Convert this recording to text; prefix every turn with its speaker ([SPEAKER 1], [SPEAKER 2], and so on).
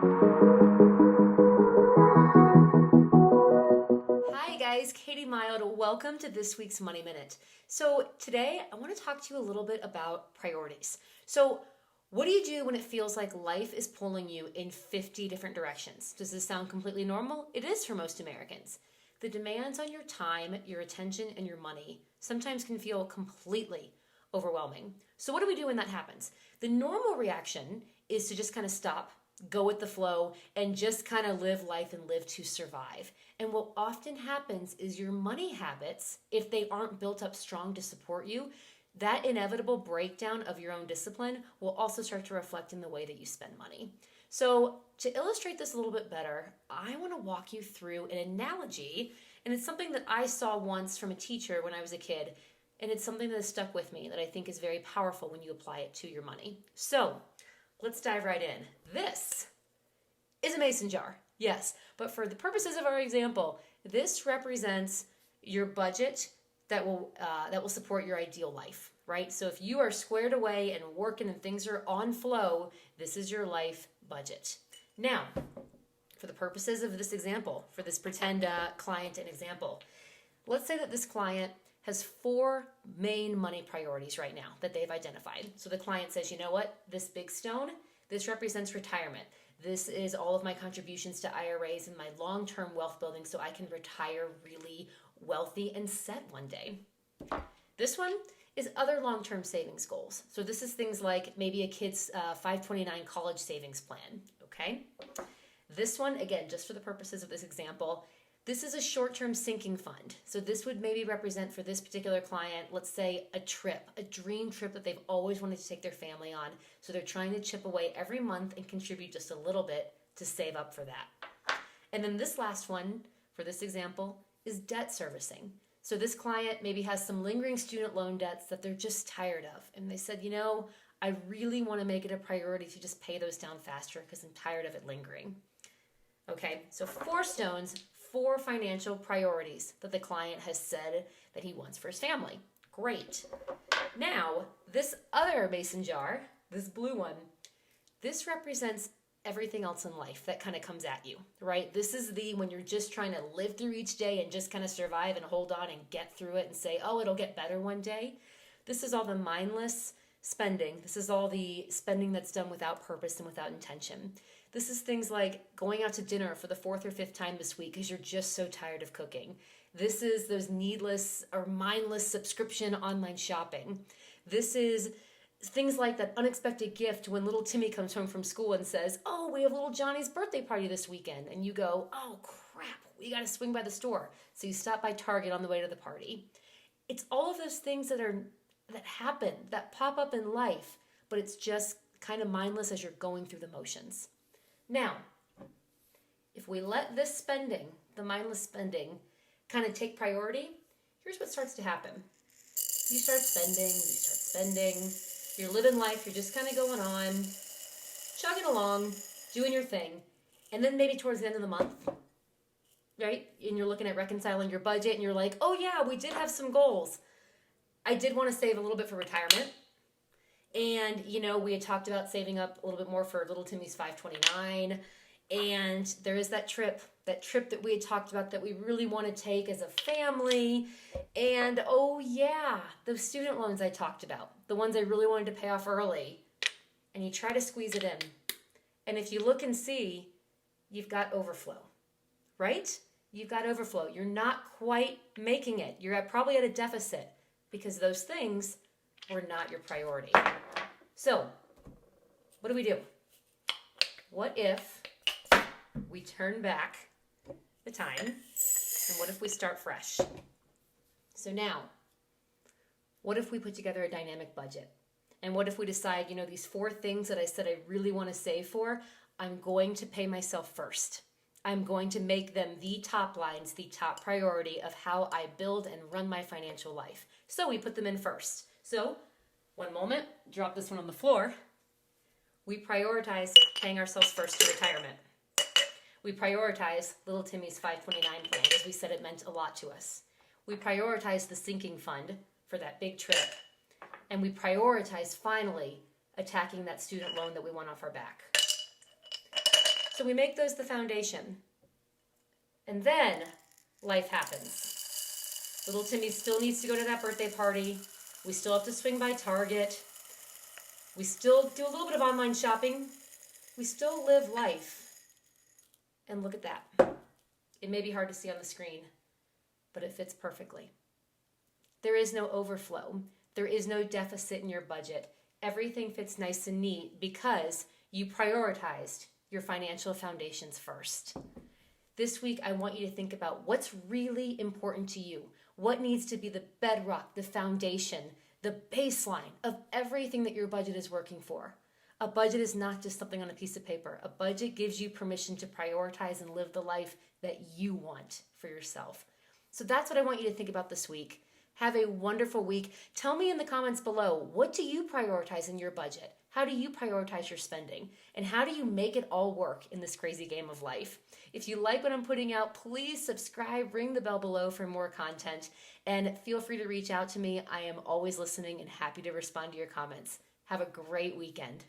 [SPEAKER 1] Hi guys, Katie Mild. Welcome to this week's Money Minute. So today I want to talk to you a little bit about priorities. So what do you do when it feels like life is pulling you in 50 different directions? Does this sound completely normal? It is for most Americans. The demands on your time, your attention, and your money sometimes can feel completely overwhelming. So what do we do when that happens? The normal reaction is to just kind of stop, go with the flow, and just kind of live life and live to survive. And what often happens is your money habits, if they aren't built up strong to support you, that inevitable breakdown of your own discipline will also start to reflect in the way that you spend money. So to illustrate this a little bit better, I want to walk you through an analogy, and it's something that I saw once from a teacher when I was a kid, and it's something that has stuck with me that I think is very powerful when you apply it to your money. So let's dive right in. This is a mason jar, yes, but for the purposes of our example, this represents your budget that will support your ideal life, right? So if you are squared away and working and things are on flow, this is your life budget. Now, for the purposes of this example, for this pretend client and example, let's say that this client has 4 main money priorities right now that they've identified. So the client says, you know what, this big stone, this represents retirement. This is all of my contributions to IRAs and my long-term wealth building so I can retire really wealthy and set one day. This one is other long-term savings goals. So this is things like maybe a kid's 529 college savings plan, okay? This one, again, just for the purposes of this example, this is a short-term sinking fund. So this would maybe represent for this particular client, let's say a trip, a dream trip that they've always wanted to take their family on. So they're trying to chip away every month and contribute just a little bit to save up for that. And then this last one, for this example, is debt servicing. So this client maybe has some lingering student loan debts that they're just tired of. And they said, you know, I really want to make it a priority to just pay those down faster because I'm tired of it lingering. Okay, so 4 stones, 4 financial priorities that the client has said that he wants for his family. Great. Now, this other mason jar, this blue one, this represents everything else in life that kind of comes at you, right? This is when you're just trying to live through each day and just kind of survive and hold on and get through it and say, oh, it'll get better one day. This is all the mindless spending. This is all the spending that's done without purpose and without intention. This is things like going out to dinner for the 4th or 5th time this week because you're just so tired of cooking. This is those needless or mindless subscription online shopping. This is things like that unexpected gift when little Timmy comes home from school and says, oh, we have little Johnny's birthday party this weekend. And you go, oh, crap, we got to swing by the store. So you stop by Target on the way to the party. It's all of those things that happen, that pop up in life, but it's just kind of mindless as you're going through the motions. Now, if we let this spending, the mindless spending, kind of take priority, here's what starts to happen. You start spending, you're living life, you're just kind of going on, chugging along, doing your thing, and then maybe towards the end of the month, right, and you're looking at reconciling your budget, and you're like, oh yeah, we did have some goals. I did want to save a little bit for retirement. And, you know, we had talked about saving up a little bit more for little Timmy's 529. And there is that trip that we had talked about that we really want to take as a family. And, oh yeah, those student loans I talked about, the ones I really wanted to pay off early. And you try to squeeze it in. And if you look and see, you've got overflow, right? You've got overflow. You're not quite making it. You're probably at a deficit because those things were not your priority. So, what do we do? What if we turn back the time, and what if we start fresh? So now, what if we put together a dynamic budget? And what if we decide, you know, these 4 things that I said I really want to save for, I'm going to pay myself first. I'm going to make them the top lines, the top priority of how I build and run my financial life. So we put them in first. So, one moment, drop this one on the floor. We prioritize paying ourselves first to retirement. We prioritize little Timmy's 529 plan because we said it meant a lot to us. We prioritize the sinking fund for that big trip. And we prioritize finally attacking that student loan that we want off our back. So we make those the foundation. And then life happens. Little Timmy still needs to go to that birthday party. We still have to swing by Target. We still do a little bit of online shopping. We still live life. And look at that. It may be hard to see on the screen, but it fits perfectly. There is no overflow. There is no deficit in your budget. Everything fits nice and neat because you prioritized your financial foundations first. This week, I want you to think about what's really important to you. What needs to be the bedrock, the foundation, the baseline of everything that your budget is working for. A budget is not just something on a piece of paper. A budget gives you permission to prioritize and live the life that you want for yourself. So that's what I want you to think about this week. Have a wonderful week. Tell me in the comments below, what do you prioritize in your budget? How do you prioritize your spending? And how do you make it all work in this crazy game of life? If you like what I'm putting out, please subscribe, ring the bell below for more content, and feel free to reach out to me. I am always listening and happy to respond to your comments. Have a great weekend.